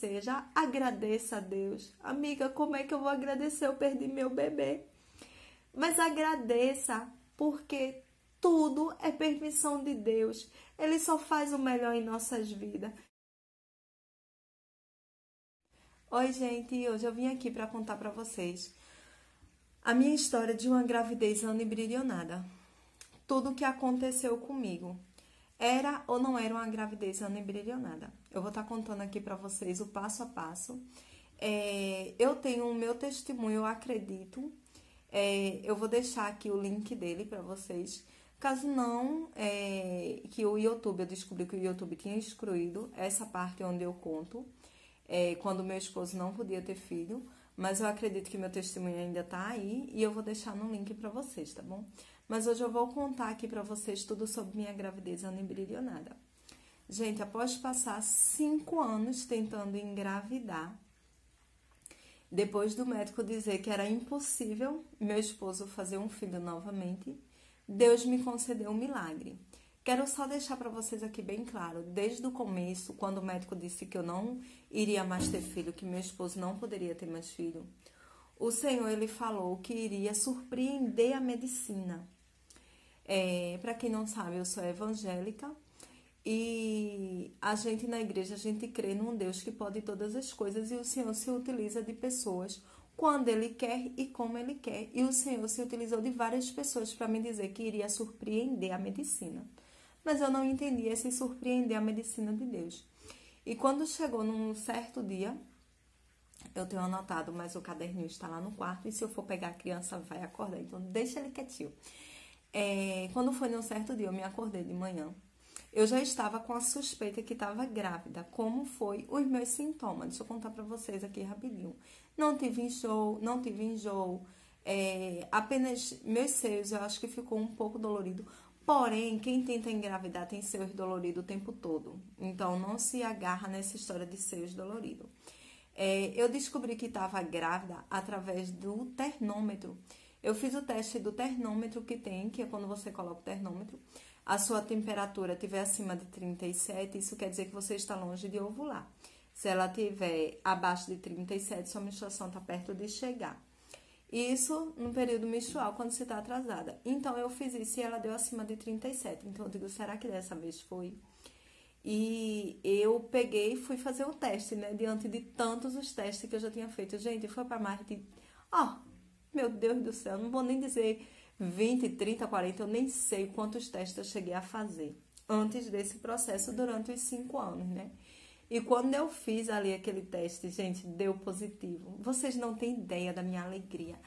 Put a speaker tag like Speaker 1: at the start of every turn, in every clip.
Speaker 1: seja, agradeça a Deus. Amiga, como é que eu vou agradecer? Eu perdi meu bebê. Mas agradeça, porque tudo é permissão de Deus. Ele só faz o melhor em nossas vidas. Oi, gente, hoje eu vim aqui para contar para vocês a minha história de uma gravidez anembrionada. Tudo o que aconteceu comigo. Era ou não era uma gravidez anembrionada? Eu vou estar contando aqui para vocês o passo a passo. Eu tenho o meu testemunho, eu acredito. Eu vou deixar aqui o link dele para vocês. Caso não, que o YouTube, eu descobri que o YouTube tinha excluído essa parte onde eu conto, quando meu esposo não podia ter filho. Mas eu acredito que meu testemunho ainda tá aí e eu vou deixar no link para vocês, tá bom? Mas hoje eu vou contar aqui para vocês tudo sobre minha gravidez anembrionada. Gente, após passar 5 anos tentando engravidar, depois do médico dizer que era impossível meu esposo fazer um filho novamente, Deus me concedeu um milagre. Quero só deixar para vocês aqui bem claro, desde o começo, quando o médico disse que eu não iria mais ter filho, que meu esposo não poderia ter mais filho, o Senhor, ele falou que iria surpreender a medicina. Para quem não sabe, eu sou evangélica e a gente na igreja, a gente crê num Deus que pode todas as coisas e o Senhor se utiliza de pessoas quando Ele quer e como Ele quer. E o Senhor se utilizou de várias pessoas para me dizer que iria surpreender a medicina. Mas eu não entendia esse surpreender a medicina de Deus. E quando chegou num certo dia, eu tenho anotado, mas o caderninho está lá no quarto, e se eu for pegar a criança vai acordar, então deixa ele quietinho. Quando foi num certo dia, eu me acordei de manhã. Eu já estava com a suspeita que estava grávida. Como foi os meus sintomas? Deixa eu contar para vocês aqui rapidinho. Não tive enjoo. Apenas meus seios, eu acho que ficou um pouco dolorido. Porém, quem tenta engravidar tem seios doloridos o tempo todo. Então, não se agarra nessa história de seios doloridos. Eu descobri que estava grávida através do termômetro. Eu fiz o teste do termômetro que é quando você coloca o termômetro, a sua temperatura estiver acima de 37, isso quer dizer que você está longe de ovular. Se ela estiver abaixo de 37, sua menstruação está perto de chegar. Isso no período menstrual, quando você está atrasada. Então, eu fiz isso e ela deu acima de 37. Então, eu digo, será que dessa vez foi? E eu peguei e fui fazer o teste, né? Diante de tantos os testes que eu já tinha feito. Gente, foi para mais de... meu Deus do céu, não vou nem dizer 20, 30, 40, eu nem sei quantos testes eu cheguei a fazer antes desse processo durante os 5 anos, né? E quando eu fiz ali aquele teste, gente, deu positivo. Vocês não têm ideia da minha alegria.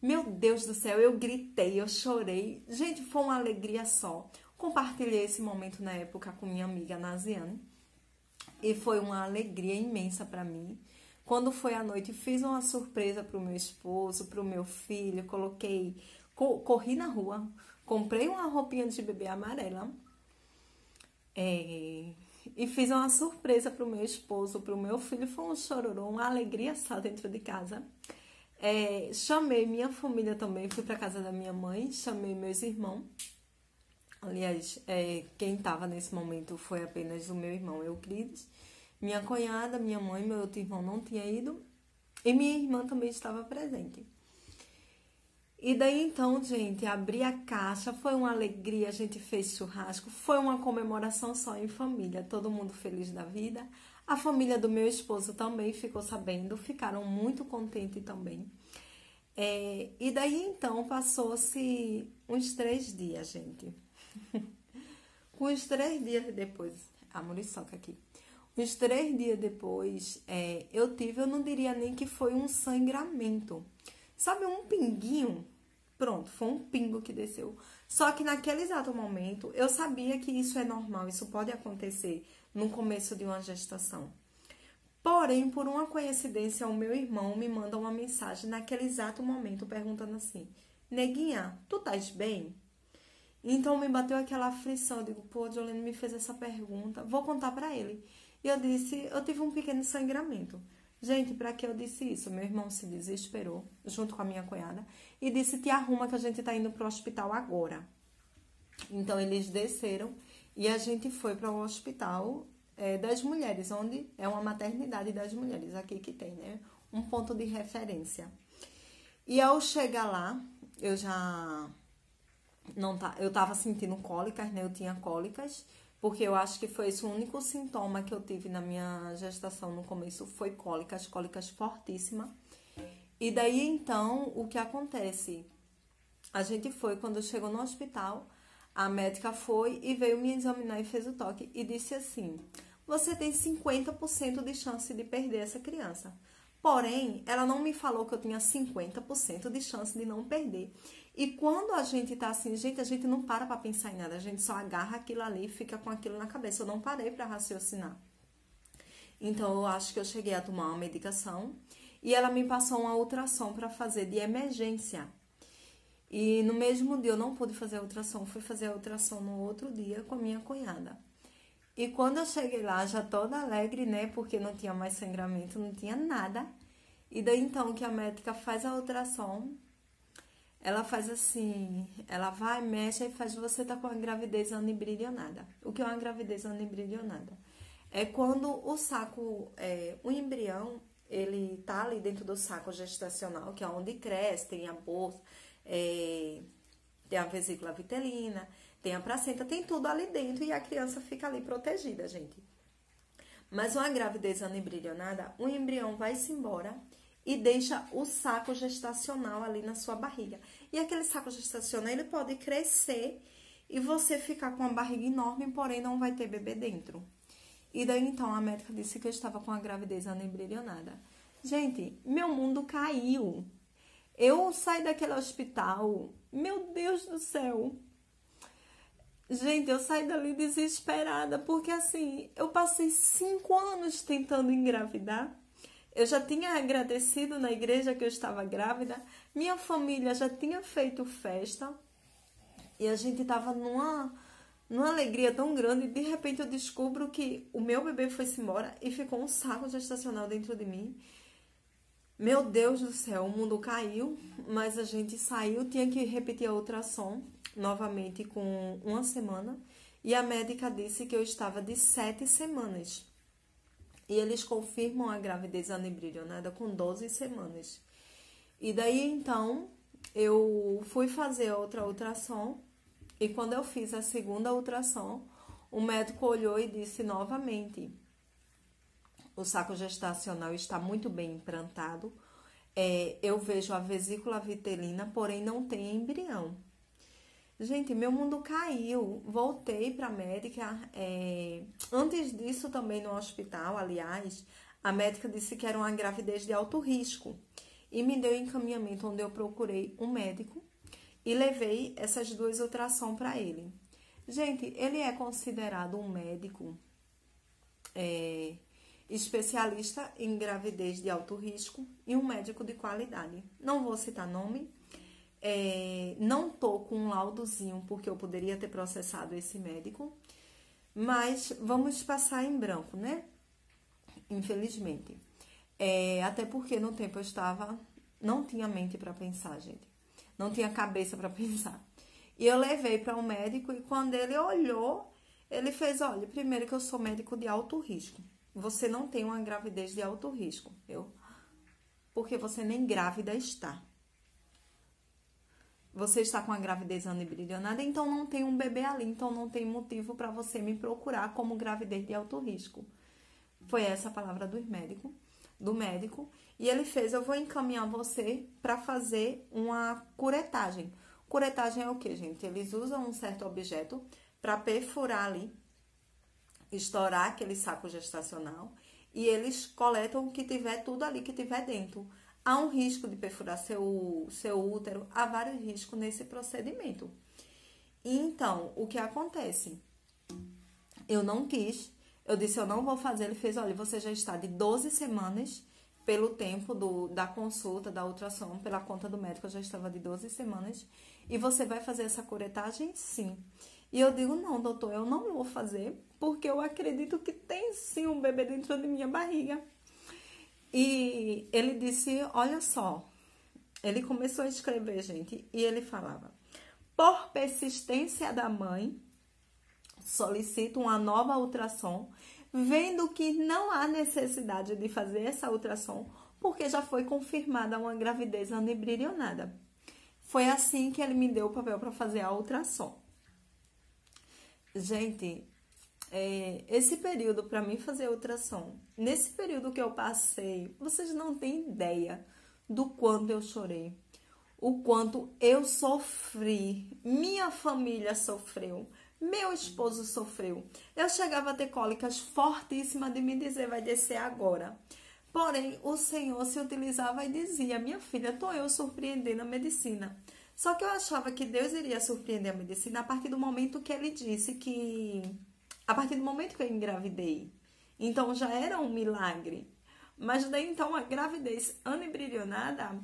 Speaker 1: Meu Deus do céu, eu gritei, eu chorei. Gente, foi uma alegria só. Compartilhei esse momento na época com minha amiga Naziane. E foi uma alegria imensa para mim. Quando foi à noite, fiz uma surpresa para o meu esposo, para o meu filho. Corri na rua, comprei uma roupinha de bebê amarela. E fiz uma surpresa para o meu esposo, para o meu filho. Foi um chororô, uma alegria só dentro de casa. Chamei minha família também, fui para casa da minha mãe, chamei meus irmãos. Aliás, quem estava nesse momento foi apenas o meu irmão Euclides. Minha cunhada, minha mãe, meu outro irmão não tinha ido. E minha irmã também estava presente. E daí então, gente, abri a caixa, foi uma alegria, a gente fez churrasco, foi uma comemoração só em família, todo mundo feliz da vida. A família do meu esposo também ficou sabendo, ficaram muito contentes também. E daí então passou-se uns 3 dias, gente. Uns 3 dias depois, a muriçoca aqui. Uns 3 dias depois, eu não diria nem que foi um sangramento. Sabe, um pinguinho? Pronto, foi um pingo que desceu. Só que naquele exato momento, eu sabia que isso é normal, isso pode acontecer no começo de uma gestação. Porém, por uma coincidência, o meu irmão me manda uma mensagem naquele exato momento, perguntando assim, Neguinha, tu estás bem? Então, me bateu aquela aflição, eu digo, pô, Jolene me fez essa pergunta, vou contar pra ele. E eu disse, eu tive um pequeno sangramento. Gente, pra que eu disse isso? Meu irmão se desesperou, junto com a minha cunhada, e disse, te arruma que a gente tá indo pro hospital agora. Então, eles desceram e a gente foi para o hospital das mulheres, onde é uma maternidade das mulheres aqui que tem, né? Um ponto de referência. E ao chegar lá, eu já não tá, eu tava sentindo cólicas, né? Eu tinha cólicas, porque eu acho que foi esse o único sintoma que eu tive na minha gestação no começo, foi cólicas fortíssimas. E daí, então, o que acontece? A gente foi, quando chegou no hospital, a médica foi e veio me examinar e fez o toque e disse assim: você tem 50% de chance de perder essa criança. Porém, ela não me falou que eu tinha 50% de chance de não perder. E quando a gente tá assim, gente, a gente não para pra pensar em nada, a gente só agarra aquilo ali e fica com aquilo na cabeça. Eu não parei pra raciocinar. Então, eu acho que eu cheguei a tomar uma medicação e ela me passou uma ultrassom para fazer de emergência. E no mesmo dia eu não pude fazer a ultrassom, fui fazer a ultrassom no outro dia com a minha cunhada. E quando eu cheguei lá, já toda alegre, né, porque não tinha mais sangramento, não tinha nada. E daí então que a médica faz a ultrassom, ela faz assim, ela vai, mexe e faz, você tá com a gravidez anibridionada. O que é uma gravidez anibridionada? É quando o saco, o embrião, ele tá ali dentro do saco gestacional, que é onde cresce, tem a bolsa, tem a vesícula vitelina, tem a placenta, tem tudo ali dentro e a criança fica ali protegida, gente. Mas uma gravidez anibridionada, o embrião vai-se embora e deixa o saco gestacional ali na sua barriga. E aquele saco gestacional, ele pode crescer e você ficar com uma barriga enorme, porém não vai ter bebê dentro. E daí, então, a médica disse que eu estava com a gravidez anibridionada. Gente, meu mundo caiu. Eu saí daquele hospital, meu Deus do céu. Gente, eu saí dali desesperada, porque assim, eu passei 5 anos tentando engravidar. Eu já tinha agradecido na igreja que eu estava grávida. Minha família já tinha feito festa. E a gente estava numa alegria tão grande. De repente eu descubro que o meu bebê foi-se embora e ficou um saco gestacional dentro de mim. Meu Deus do céu, o mundo caiu, mas a gente saiu, tinha que repetir a ultrassom novamente com 1 semana. E a médica disse que eu estava de 7 semanas. E eles confirmam a gravidez anibridionada com 12 semanas. E daí, então, eu fui fazer outra ultrassom. E quando eu fiz a segunda ultrassom, o médico olhou e disse novamente: o saco gestacional está muito bem implantado. Eu vejo a vesícula vitelina, porém não tem embrião. Gente, meu mundo caiu. Voltei para a médica. Antes disso, também no hospital, aliás, a médica disse que era uma gravidez de alto risco. E me deu encaminhamento onde eu procurei um médico e levei essas 2 ultrassom para ele. Gente, ele é considerado um médico especialista em gravidez de alto risco e um médico de qualidade. Não vou citar nome. Não tô com um laudozinho porque eu poderia ter processado esse médico, mas vamos passar em branco, né? Infelizmente. Até porque no tempo eu não tinha mente para pensar, gente. Não tinha cabeça para pensar. E eu levei para um médico e quando ele olhou, ele fez: olha, primeiro que eu sou médico de alto risco. Você não tem uma gravidez de alto risco. Porque você nem grávida está. Você está com a gravidez anibridionada, então não tem um bebê ali, então não tem motivo para você me procurar como gravidez de alto risco. Foi essa a palavra do médico. E ele fez: eu vou encaminhar você para fazer uma curetagem. Curetagem é o que, gente? Eles usam um certo objeto para perfurar ali, estourar aquele saco gestacional e eles coletam o que tiver, tudo ali que tiver dentro. Há um risco de perfurar seu útero, há vários riscos nesse procedimento. E então, o que acontece? Eu não quis, eu disse: eu não vou fazer. Ele fez: olha, você já está de 12 semanas, pelo tempo da consulta, da ultrassom, pela conta do médico, eu já estava de 12 semanas, e você vai fazer essa curetagem? Sim. E eu digo: não, doutor, eu não vou fazer, porque eu acredito que tem sim um bebê dentro de minha barriga. E ele disse: olha só, ele começou a escrever, gente, e ele falava: por persistência da mãe, solicito uma nova ultrassom vendo que não há necessidade de fazer essa ultrassom, porque já foi confirmada uma gravidez anembrionada. Foi assim que ele me deu o papel para fazer a ultrassom. Gente, esse período para mim fazer a ultrassom, nesse período que eu passei, vocês não têm ideia do quanto eu chorei, o quanto eu sofri, minha família sofreu, meu esposo sofreu. Eu chegava a ter cólicas fortíssimas de me dizer, vai descer agora. Porém, o Senhor se utilizava e dizia, minha filha, estou eu surpreendendo a medicina. Só que eu achava que Deus iria surpreender a medicina a partir do momento que ele disse que... A partir do momento que eu engravidei. Então, já era um milagre. Mas daí, então, a gravidez anembrionada...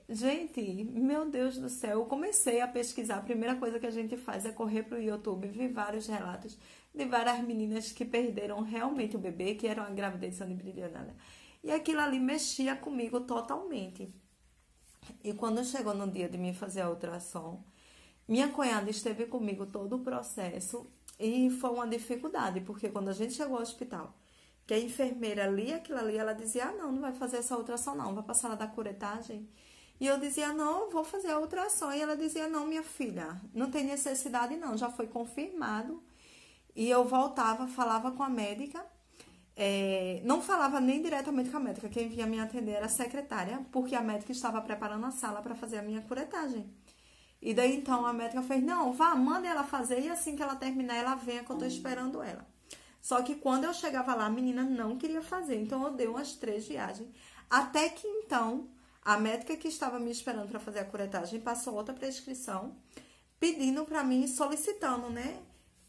Speaker 1: gente, meu Deus do céu, eu comecei a pesquisar. A primeira coisa que a gente faz é correr para o YouTube, vi vários relatos de várias meninas que perderam realmente o bebê, que era uma gravidez anembrionada. E aquilo ali mexia comigo totalmente. E quando chegou no dia de me fazer a ultrassom, minha cunhada esteve comigo todo o processo e foi uma dificuldade, porque quando a gente chegou ao hospital, que a enfermeira lia aquilo ali, ela dizia, não vai fazer essa ultrassom não, vai passar lá da curetagem. E eu dizia, não, eu vou fazer a ultrassom. E ela dizia, não, minha filha, não tem necessidade não, já foi confirmado. E eu voltava, falava com a médica, não falava nem diretamente com a médica, quem vinha me atender era a secretária, porque a médica estava preparando a sala para fazer a minha curetagem. E daí então a médica fez, não, vá, manda ela fazer e assim que ela terminar ela venha que eu tô esperando ela. Só que quando eu chegava lá, a menina não queria fazer, então eu dei umas 3 viagens. Até que então, a médica que estava me esperando para fazer a curetagem passou outra prescrição, pedindo para mim, solicitando, né,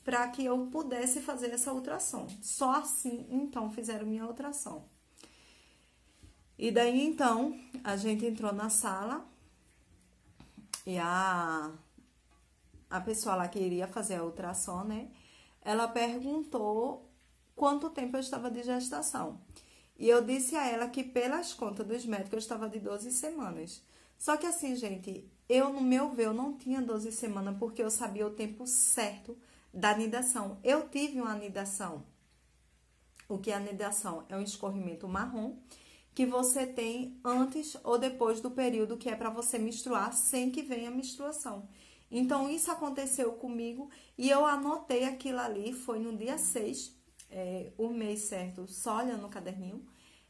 Speaker 1: para que eu pudesse fazer essa ultrassom. Só assim, então, fizeram minha ultrassom. E daí, então, a gente entrou na sala e a pessoa lá que iria fazer a ultrassom, né, ela perguntou quanto tempo eu estava de gestação. E eu disse a ela que, pelas contas dos médicos, eu estava de 12 semanas. Só que assim, gente, no meu ver, eu não tinha 12 semanas, porque eu sabia o tempo certo da anidação. Eu tive uma anidação. O que é anidação? É um escorrimento marrom que você tem antes ou depois do período que é para você menstruar, sem que venha a menstruação. Então, isso aconteceu comigo e eu anotei aquilo ali, foi no dia 6, o mês certo, só olhando no caderninho.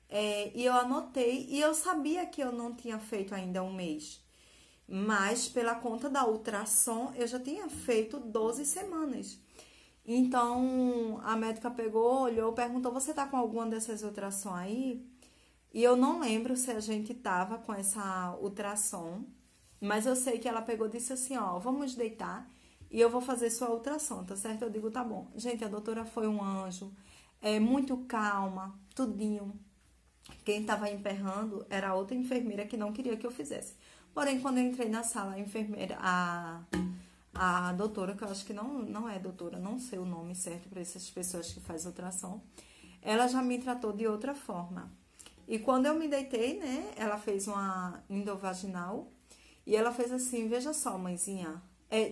Speaker 1: E eu anotei e eu sabia que eu não tinha feito ainda um mês. Mas, pela conta da ultrassom, eu já tinha feito 12 semanas. Então, a médica pegou, olhou, perguntou, você tá com alguma dessas ultrassom aí? E eu não lembro se a gente tava com essa ultrassom, mas eu sei que ela pegou e disse assim, ó, vamos deitar e eu vou fazer sua ultrassom, tá certo? Eu digo, tá bom. Gente, a doutora foi um anjo, muito calma, tudinho. Quem tava emperrando era a outra enfermeira que não queria que eu fizesse. Porém, quando eu entrei na sala, a enfermeira, a doutora, que eu acho que não é doutora, não sei o nome certo para essas pessoas que fazem ultrassom, ela já me tratou de outra forma. E quando eu me deitei, né, ela fez uma endovaginal e ela fez assim, veja só, mãezinha.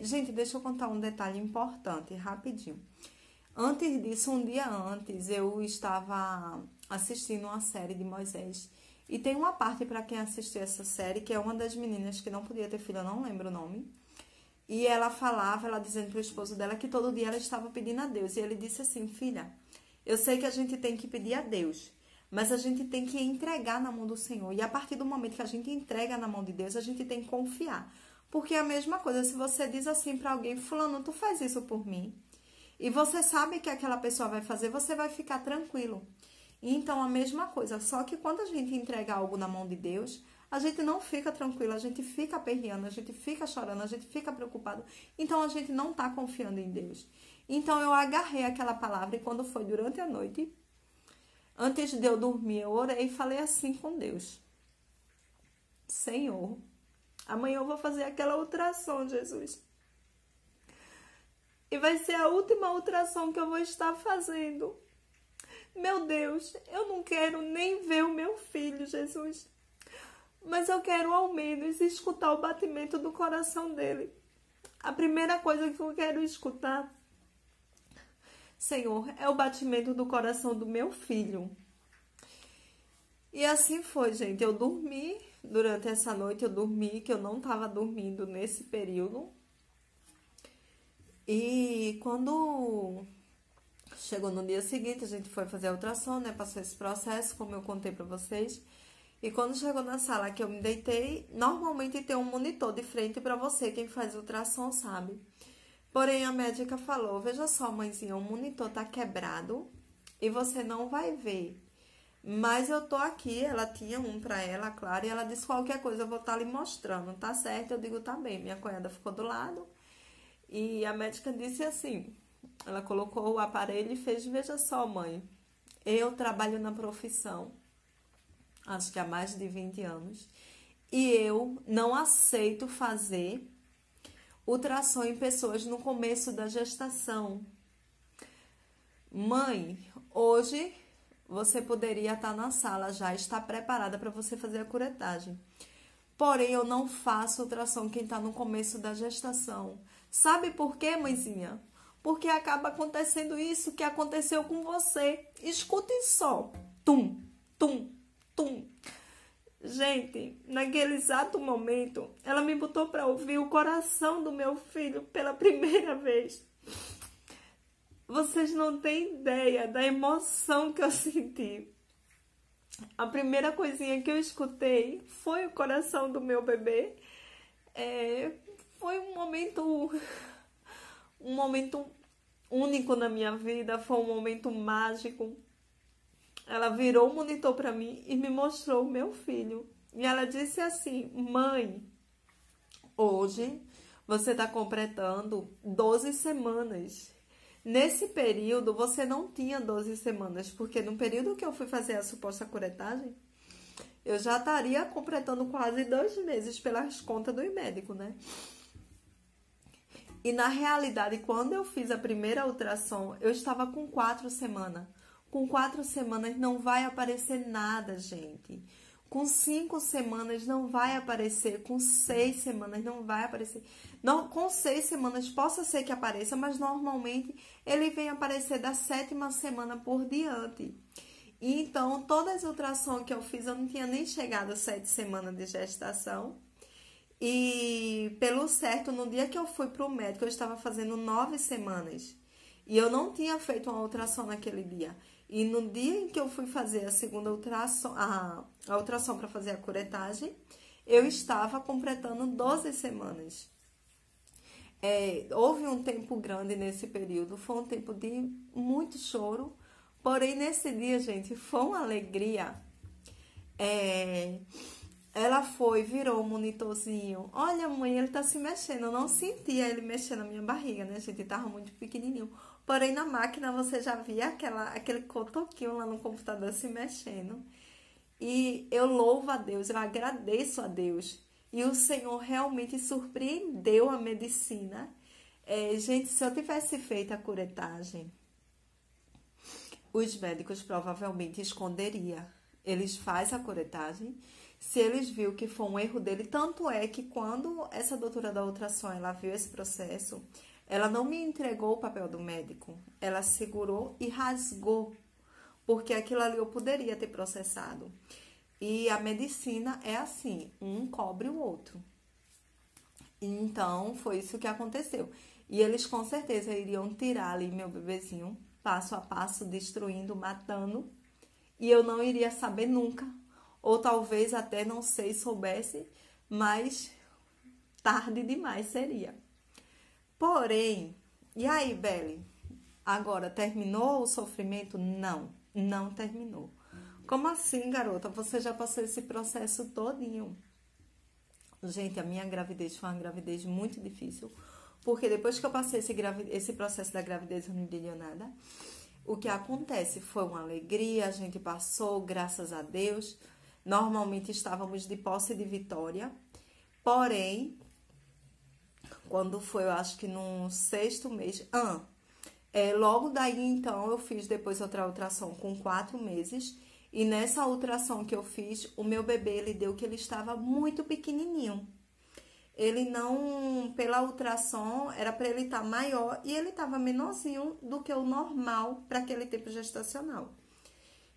Speaker 1: Gente, deixa eu contar um detalhe importante, rapidinho. Antes disso, um dia antes, eu estava assistindo uma série de Moisés. E tem uma parte para quem assistiu essa série, que é uma das meninas que não podia ter filho, eu não lembro o nome. E ela dizendo para o esposo dela que todo dia ela estava pedindo a Deus. E ele disse assim, filha, eu sei que a gente tem que pedir a Deus, mas a gente tem que entregar na mão do Senhor. E a partir do momento que a gente entrega na mão de Deus, a gente tem que confiar. Porque é a mesma coisa, se você diz assim para alguém, fulano, tu faz isso por mim, e você sabe que aquela pessoa vai fazer, você vai ficar tranquilo. Então, a mesma coisa, só que quando a gente entrega algo na mão de Deus, a gente não fica tranquilo, a gente fica aperreando, a gente fica chorando, a gente fica preocupado. Então, a gente não está confiando em Deus. Então, eu agarrei aquela palavra e quando foi durante a noite, antes de eu dormir, eu orei e falei assim com Deus. Senhor, amanhã eu vou fazer aquela ultrassom, Jesus. E vai ser a última ultrassom que eu vou estar fazendo. Meu Deus, eu não quero nem ver o meu filho, Jesus. Mas eu quero ao menos escutar o batimento do coração dele. A primeira coisa que eu quero escutar Senhor, é o batimento do coração do meu filho. E assim foi, gente. Eu dormi durante essa noite, que eu não estava dormindo nesse período. E quando chegou no dia seguinte, a gente foi fazer a ultrassom, né? Passou esse processo, como eu contei pra vocês. E quando chegou na sala que eu me deitei, normalmente tem um monitor de frente pra você, quem faz ultrassom sabe. Porém, a médica falou, veja só, mãezinha, o monitor tá quebrado e você não vai ver. Mas eu tô aqui, ela tinha um pra ela, claro, e ela disse, qualquer coisa eu vou estar lhe mostrando, tá certo? Eu digo, tá bem. Minha cunhada ficou do lado e a médica disse assim, ela colocou o aparelho e fez, veja só, mãe, eu trabalho na profissão, acho que há mais de 20 anos, e eu não aceito fazer ultrassom em pessoas no começo da gestação. Mãe, hoje você poderia estar na sala já, está preparada para você fazer a curetagem. Porém, eu não faço ultrassom quem está no começo da gestação. Sabe por quê, mãezinha? Porque acaba acontecendo isso que aconteceu com você. Escutem só. Tum, tum, tum. Gente, naquele exato momento, ela me botou para ouvir o coração do meu filho pela primeira vez. Vocês não têm ideia da emoção que eu senti. A primeira coisinha que eu escutei foi o coração do meu bebê. Foi um momento único na minha vida, foi um momento mágico. Ela virou o monitor para mim e me mostrou o meu filho. E ela disse assim, mãe, hoje você está completando 12 semanas. Nesse período, você não tinha 12 semanas, porque no período que eu fui fazer a suposta curetagem, eu já estaria completando quase 2 meses pelas contas do médico, né? E na realidade, quando eu fiz a primeira ultrassom, eu estava com 4 semanas. Com 4 semanas não vai aparecer nada, gente. Com 5 semanas não vai aparecer. Com 6 semanas não vai aparecer. Não, com 6 semanas possa ser que apareça, mas normalmente ele vem aparecer da 7ª semana por diante. E então, todas as ultrassons que eu fiz, eu não tinha nem chegado a 7 semanas de gestação. E pelo certo, no dia que eu fui para o médico, eu estava fazendo 9 semanas. E eu não tinha feito uma ultrassom naquele dia. E no dia em que eu fui fazer a segunda ultrassom, a ultrassom para fazer a curetagem, eu estava completando 12 semanas. Houve um tempo grande nesse período, foi um tempo de muito choro. Porém, nesse dia, gente, foi uma alegria. Ela virou o monitorzinho. Olha, mãe, ele tá se mexendo. Eu não sentia ele mexendo na minha barriga, né, gente? Tava muito pequenininho. Porém, na máquina você já via aquele cotoquinho lá no computador se mexendo. E eu louvo a Deus, eu agradeço a Deus. E o Senhor realmente surpreendeu a medicina. Gente, se eu tivesse feito a curetagem, os médicos provavelmente esconderiam. Eles fazem a curetagem. Se eles viram que foi um erro dele, tanto é que quando essa doutora da ultrassom, ela viu esse processo, ela não me entregou o papel do médico. Ela segurou e rasgou, porque aquilo ali eu poderia ter processado. E a medicina é assim, um cobre o outro. Então, foi isso que aconteceu. E eles com certeza iriam tirar ali meu bebezinho, passo a passo, destruindo, matando. E eu não iria saber nunca. Ou talvez até, não sei, soubesse, mas tarde demais seria. Porém, e aí, Belle? Agora, terminou o sofrimento? Não, não terminou. Como assim, garota? Você já passou esse processo todinho. Gente, a minha gravidez foi uma gravidez muito difícil. Porque depois que eu passei esse processo da gravidez, eu não entendi nada. O que acontece foi uma alegria, a gente passou, graças a Deus. Normalmente estávamos de posse de vitória. Porém, quando foi, eu acho que no 6º mês... logo daí, então, eu fiz depois outra ultrassom com 4 meses. E nessa ultrassom que eu fiz, o meu bebê, ele deu que ele estava muito pequenininho. ele não, pela ultrassom, era para ele estar maior e ele estava menorzinho do que o normal para aquele tempo gestacional.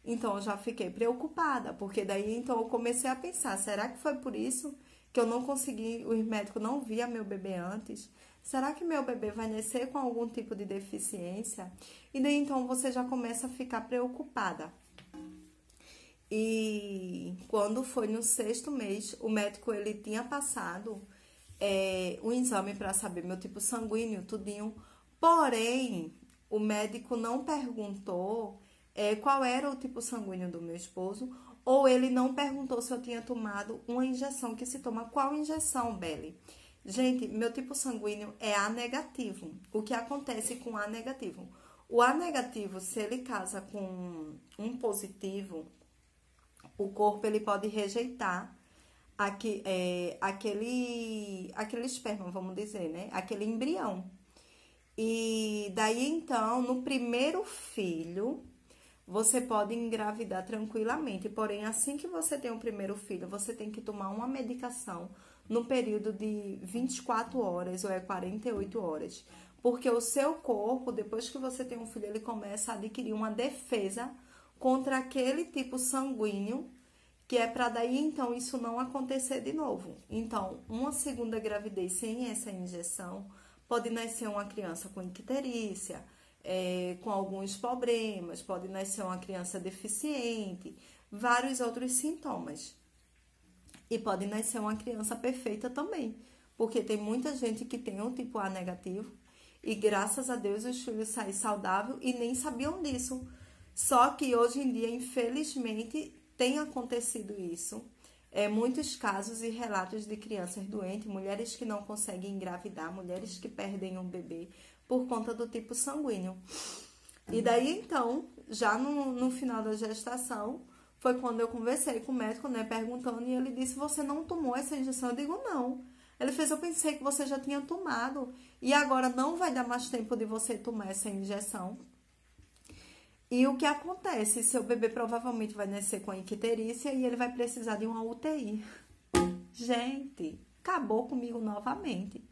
Speaker 1: Então, eu já fiquei preocupada, porque daí, então, eu comecei a pensar, será que foi por isso que eu não consegui, os médicos não via meu bebê antes? Será que meu bebê vai nascer com algum tipo de deficiência? E daí, então, você já começa a ficar preocupada. E quando foi no 6º mês, o médico, ele tinha passado o exame para saber meu tipo sanguíneo, tudinho. Porém, o médico não perguntou qual era o tipo sanguíneo do meu esposo, ou ele não perguntou se eu tinha tomado uma injeção que se toma. Qual injeção, Belle? Gente, meu tipo sanguíneo é A negativo. O que acontece com A negativo? O A negativo, se ele casa com um positivo, o corpo ele pode rejeitar aquele esperma, vamos dizer, né? Aquele embrião. E daí, então, no primeiro filho, você pode engravidar tranquilamente. Porém, assim que você tem o primeiro filho, você tem que tomar uma medicação no período de 24 horas ou 48 horas. Porque o seu corpo, depois que você tem um filho, ele começa a adquirir uma defesa contra aquele tipo sanguíneo, que é para daí, então, isso não acontecer de novo. Então, uma segunda gravidez sem essa injeção pode nascer uma criança com icterícia, com alguns problemas, pode nascer uma criança deficiente, vários outros sintomas. E pode nascer uma criança perfeita também, porque tem muita gente que tem o tipo A negativo e graças a Deus os filhos saem saudáveis e nem sabiam disso. Só que hoje em dia, infelizmente, tem acontecido isso. Muitos casos e relatos de crianças doentes, mulheres que não conseguem engravidar, mulheres que perdem um bebê por conta do tipo sanguíneo. E daí, então, já no final da gestação, foi quando eu conversei com o médico, né, perguntando, e ele disse, você não tomou essa injeção? Eu digo, não. Ele fez, eu pensei que você já tinha tomado, e agora não vai dar mais tempo de você tomar essa injeção. E o que acontece? Seu bebê provavelmente vai nascer com icterícia e ele vai precisar de uma UTI. Gente, acabou comigo novamente.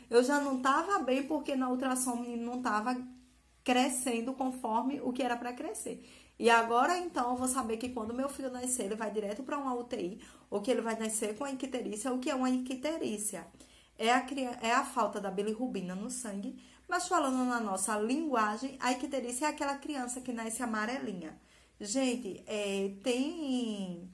Speaker 1: Eu já não estava bem porque na ultrassom o menino não estava crescendo conforme o que era para crescer. E agora, então, eu vou saber que quando meu filho nascer, ele vai direto para uma UTI, ou que ele vai nascer com a icterícia. O que é uma icterícia? É a falta da bilirrubina no sangue, mas falando na nossa linguagem, a icterícia é aquela criança que nasce amarelinha. Gente, tem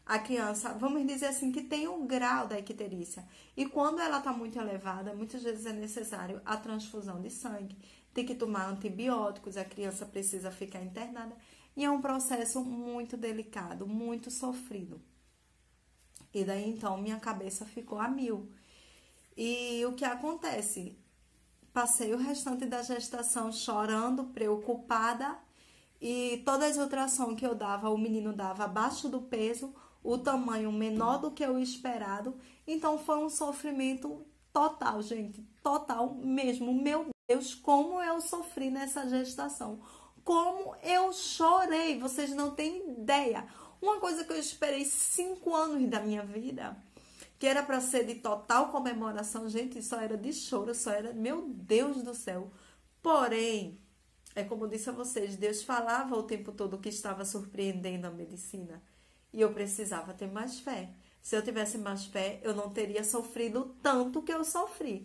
Speaker 1: a criança, vamos dizer assim, que tem um grau da icterícia. E quando ela está muito elevada, muitas vezes é necessário a transfusão de sangue, tem que tomar antibióticos, a criança precisa ficar internada. E é um processo muito delicado, muito sofrido. E daí, então, minha cabeça ficou a mil. E o que acontece? Passei o restante da gestação chorando, preocupada. E todas as ultrassons que eu dava, o menino dava abaixo do peso, o tamanho menor do que o esperado. Então, foi um sofrimento total, gente. Total mesmo. Meu Deus, como eu sofri nessa gestação. Como eu chorei. Vocês não têm ideia. Uma coisa que eu esperei 5 anos da minha vida, que era para ser de total comemoração, gente, só era de choro, só era, meu Deus do céu. Porém, como eu disse a vocês, Deus falava o tempo todo que estava surpreendendo a medicina. E eu precisava ter mais fé. Se eu tivesse mais fé, eu não teria sofrido tanto que eu sofri.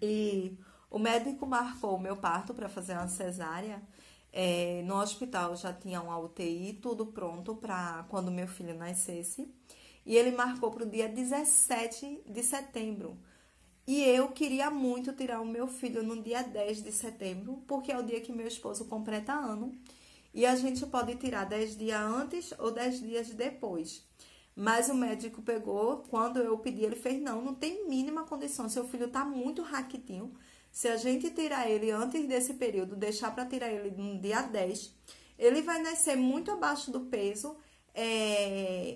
Speaker 1: E o médico marcou o meu parto para fazer uma cesárea. No hospital já tinha uma UTI, tudo pronto para quando meu filho nascesse. E ele marcou para o dia 17 de setembro. E eu queria muito tirar o meu filho no dia 10 de setembro, porque é o dia que meu esposo completa ano. E a gente pode tirar 10 dias antes ou 10 dias depois. Mas o médico pegou, quando eu pedi, ele fez, não tem mínima condição. Seu filho tá muito raquitinho. Se a gente tirar ele antes desse período, deixar para tirar ele no dia 10, ele vai nascer muito abaixo do peso.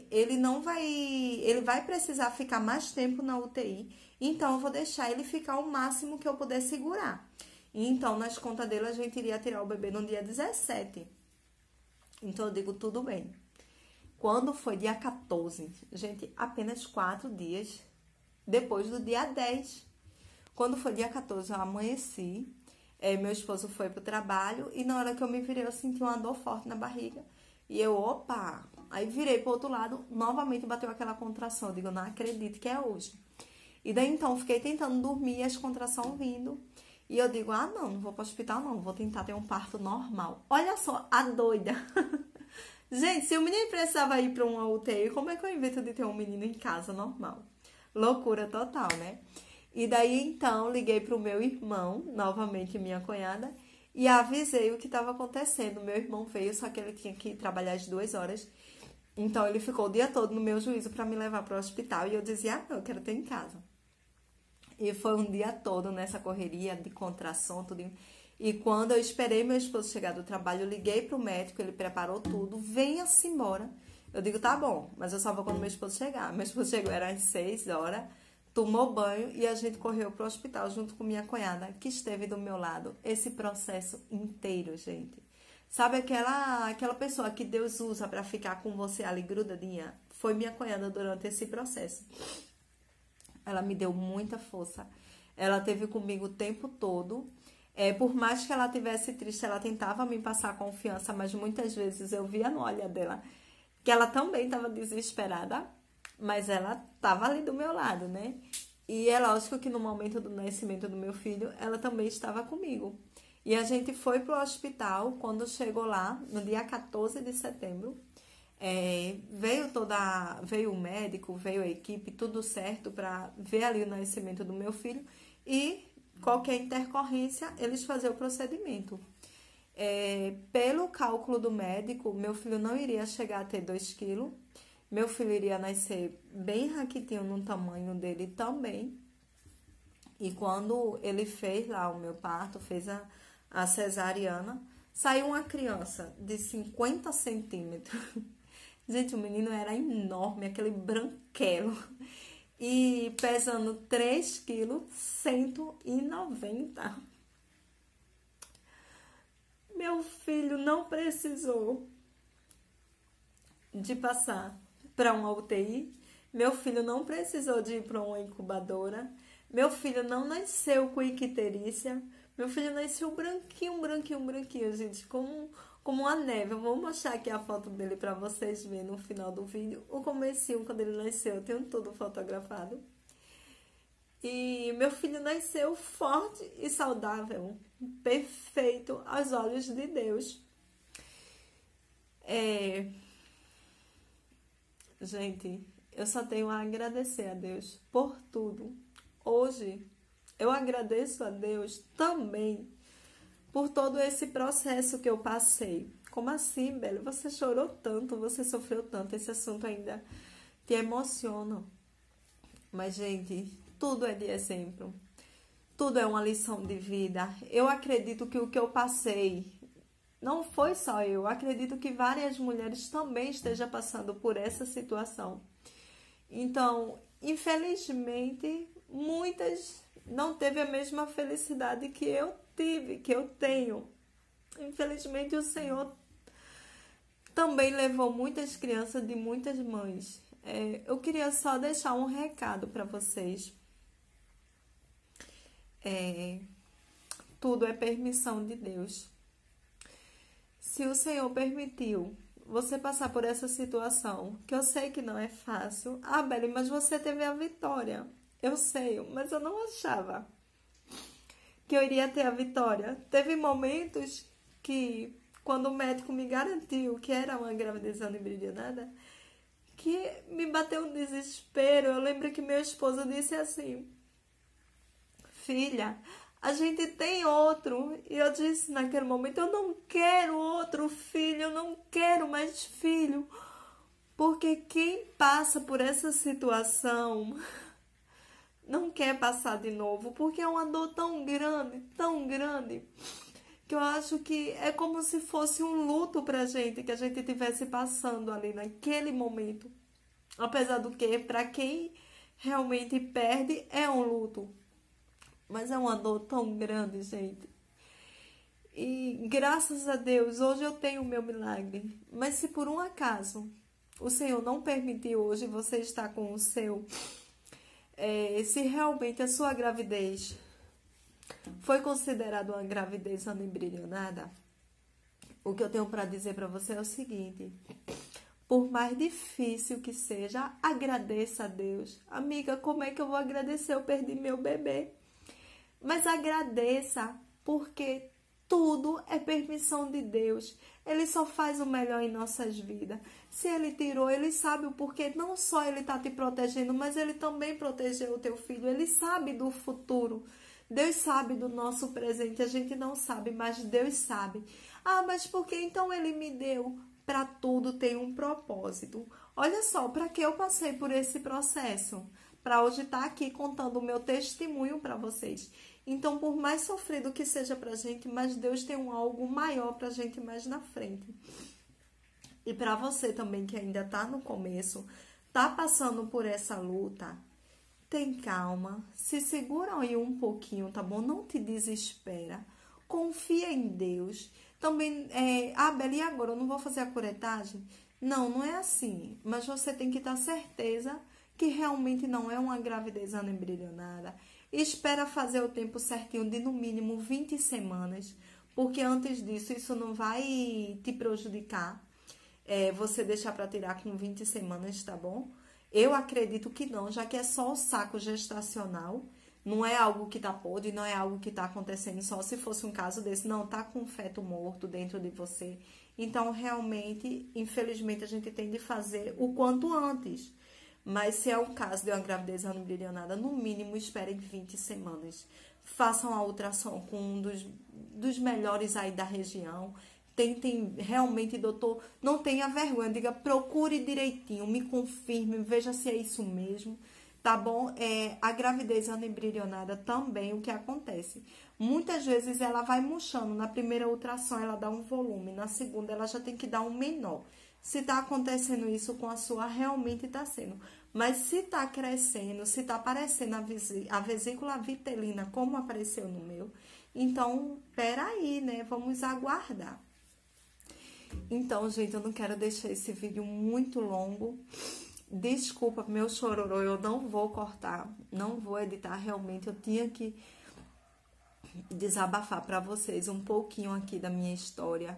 Speaker 1: Ele vai precisar ficar mais tempo na UTI, então eu vou deixar ele ficar o máximo que eu puder segurar. Então, nas contas dele, a gente iria tirar o bebê no dia 17. Então, eu digo, tudo bem. Quando foi dia 14, gente, apenas 4 dias, depois do dia 10. Quando foi dia 14, eu amanheci, meu esposo foi pro trabalho e na hora que eu me virei, eu senti uma dor forte na barriga. E eu, opa! Aí virei pro outro lado, novamente bateu aquela contração. Eu digo, não acredito que é hoje. E daí então, fiquei tentando dormir, as contrações vindo. E eu digo, não vou pro hospital não, vou tentar ter um parto normal. Olha só, a doida! Gente, se o menino precisava ir pra uma UTI, como é que eu invento de ter um menino em casa normal? Loucura total, né? E daí, então, liguei pro meu irmão, novamente minha cunhada, e avisei o que estava acontecendo. Meu irmão veio, só que ele tinha que trabalhar as 2 horas. Então, ele ficou o dia todo no meu juízo para me levar para o hospital. E eu dizia, não, eu quero ter em casa. E foi um dia todo nessa correria de contração, tudo. E quando eu esperei meu esposo chegar do trabalho, eu liguei pro médico, ele preparou tudo, venha-se embora. Eu digo, tá bom, mas eu só vou quando meu esposo chegar. Meu esposo chegou, era às 6 horas, tomou banho e a gente correu pro hospital junto com minha cunhada, que esteve do meu lado. Esse processo inteiro, gente. Sabe aquela pessoa que Deus usa para ficar com você ali grudadinha? Foi minha cunhada durante esse processo. Ela me deu muita força. Ela teve comigo o tempo todo. Por mais que ela estivesse triste, ela tentava me passar confiança, mas muitas vezes eu via no olhar dela que ela também estava desesperada, mas ela estava ali do meu lado, né? E é lógico que no momento do nascimento do meu filho, ela também estava comigo. E a gente foi pro hospital, quando chegou lá, no dia 14 de setembro, veio o médico, veio a equipe, tudo certo para ver ali o nascimento do meu filho e qualquer intercorrência, eles faziam o procedimento. Pelo cálculo do médico, meu filho não iria chegar a ter 2 quilos, meu filho iria nascer bem raquitinho no tamanho dele também. E quando ele fez lá o meu parto, fez a cesariana, saiu uma criança de 50 centímetros. Gente, o menino era enorme, aquele branquelo. E pesando 3 quilos, 190. Meu filho não precisou de passar para uma UTI. Meu filho não precisou de ir para uma incubadora. Meu filho não nasceu com icterícia. Meu filho nasceu branquinho, branquinho, branquinho, gente, como uma neve. Eu vou mostrar aqui a foto dele para vocês verem no final do vídeo. O comecinho, quando ele nasceu, eu tenho tudo fotografado. E meu filho nasceu forte e saudável, perfeito aos olhos de Deus. Gente, eu só tenho a agradecer a Deus por tudo. Hoje, eu agradeço a Deus também por todo esse processo que eu passei. Como assim, Beli? Você chorou tanto, você sofreu tanto, esse assunto ainda te emociona. Mas, gente, tudo é de exemplo. Tudo é uma lição de vida. Eu acredito que o que eu passei não foi só eu. Acredito que várias mulheres também estejam passando por essa situação. Então, infelizmente, muitas não teve a mesma felicidade que eu tive, que eu tenho. Infelizmente, o Senhor também levou muitas crianças de muitas mães. Eu queria só deixar um recado para vocês. Tudo é permissão de Deus. Se o Senhor permitiu você passar por essa situação, que eu sei que não é fácil. Beli, mas você teve a vitória. Eu sei, mas eu não achava que eu iria ter a vitória. Teve momentos que, quando o médico me garantiu que era uma gravidez embrionada, que me bateu um desespero. Eu lembro que meu esposo disse assim: filha, a gente tem outro. E eu disse naquele momento: eu não quero outro filho, eu não quero mais filho. Porque quem passa por essa situação não quer passar de novo, porque é uma dor tão grande, que eu acho que é como se fosse um luto pra gente, que a gente estivesse passando ali naquele momento. Apesar do que, pra quem realmente perde, é um luto. Mas é uma dor tão grande, gente. E graças a Deus, hoje eu tenho o meu milagre. Mas se por um acaso o Senhor não permitiu hoje você estar com o seu, se realmente a sua gravidez foi considerada uma gravidez anembrionada, o que eu tenho para dizer para você é o seguinte: por mais difícil que seja, agradeça a Deus. Amiga, como é que eu vou agradecer? Eu perdi meu bebê. Mas agradeça, porque tudo é permissão de Deus. Ele só faz o melhor em nossas vidas. Se Ele tirou, Ele sabe o porquê. Não só Ele está te protegendo, mas Ele também protegeu o teu filho. Ele sabe do futuro. Deus sabe do nosso presente. A gente não sabe, mas Deus sabe. Ah, mas por que então Ele me deu? Para tudo tem um propósito. Olha só, para que eu passei por esse processo? Para hoje estar aqui contando o meu testemunho para vocês. Então, por mais sofrido que seja para a gente, mas Deus tem algo maior para a gente mais na frente. E para você também que ainda está no começo, está passando por essa luta, tem calma, se segura aí um pouquinho, tá bom? Não te desespera, confia em Deus. Também, Bela, e agora? Eu não vou fazer a curetagem? Não, não é assim. Mas você tem que ter certeza que realmente não é uma gravidez anembrionada. Espera fazer o tempo certinho de no mínimo 20 semanas, porque antes disso isso não vai te prejudicar. Você deixar para tirar com 20 semanas, tá bom? Eu acredito que não, já que é só o saco gestacional. Não é algo que tá podre, não é algo que tá acontecendo só se fosse um caso desse. Não, tá com um feto morto dentro de você. Então, realmente, infelizmente, a gente tem de fazer o quanto antes. Mas se é um caso de uma gravidez anembrionada, no mínimo, esperem 20 semanas. Façam a ultrassom com um dos melhores aí da região. Tentem, realmente, doutor, não tenha vergonha. Diga, procure direitinho, me confirme, veja se é isso mesmo. Tá bom? A gravidez anembrionada também, o que acontece? Muitas vezes ela vai murchando. Na primeira ultrassom ela dá um volume, na segunda ela já tem que dar um menor. Se tá acontecendo isso com a sua, realmente tá sendo. Mas se tá crescendo, se tá aparecendo a vesícula vitelina, como apareceu no meu, então, peraí, né? Vamos aguardar. Então, gente, eu não quero deixar esse vídeo muito longo. Desculpa, meu chororô, eu não vou cortar, não vou editar, realmente eu tinha que desabafar para vocês um pouquinho aqui da minha história.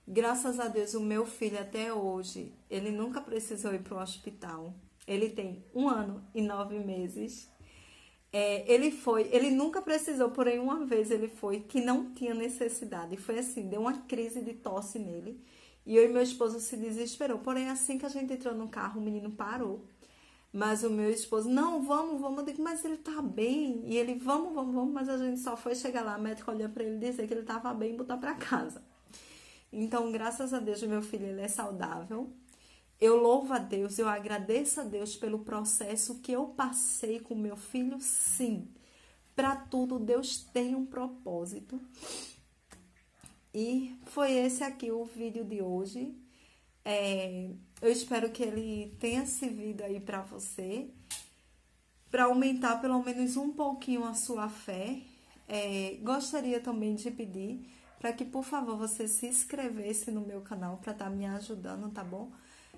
Speaker 1: Graças a Deus, o meu filho até hoje, ele nunca precisou ir para o hospital. Ele tem 1 ano e 9 meses. Ele nunca precisou, porém uma vez ele foi, que não tinha necessidade. Foi assim, deu uma crise de tosse nele. E eu e meu esposo se desesperou. Porém, assim que a gente entrou no carro, o menino parou. Mas o meu esposo, não, vamos. Eu digo, mas ele tá bem. E ele, vamos. Mas a gente só foi chegar lá, a médica olhou pra ele e dizer que ele tava bem e botar pra casa. Então, graças a Deus, o meu filho, ele é saudável. Eu louvo a Deus, eu agradeço a Deus pelo processo que eu passei com meu filho, sim. Para tudo, Deus tem um propósito. E foi esse aqui o vídeo de hoje. Eu espero que ele tenha servido aí para você, para aumentar pelo menos um pouquinho a sua fé. Gostaria também de pedir para que, por favor, você se inscrevesse no meu canal para estar me ajudando, tá bom?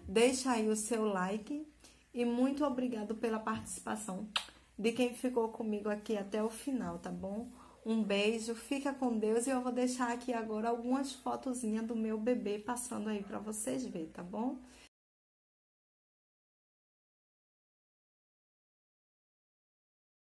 Speaker 1: Deixa aí o seu like e muito obrigado pela participação de quem ficou comigo aqui até o final, tá bom? Um beijo, fica com Deus e eu vou deixar aqui agora algumas fotozinhas do meu bebê passando aí para vocês verem, tá bom?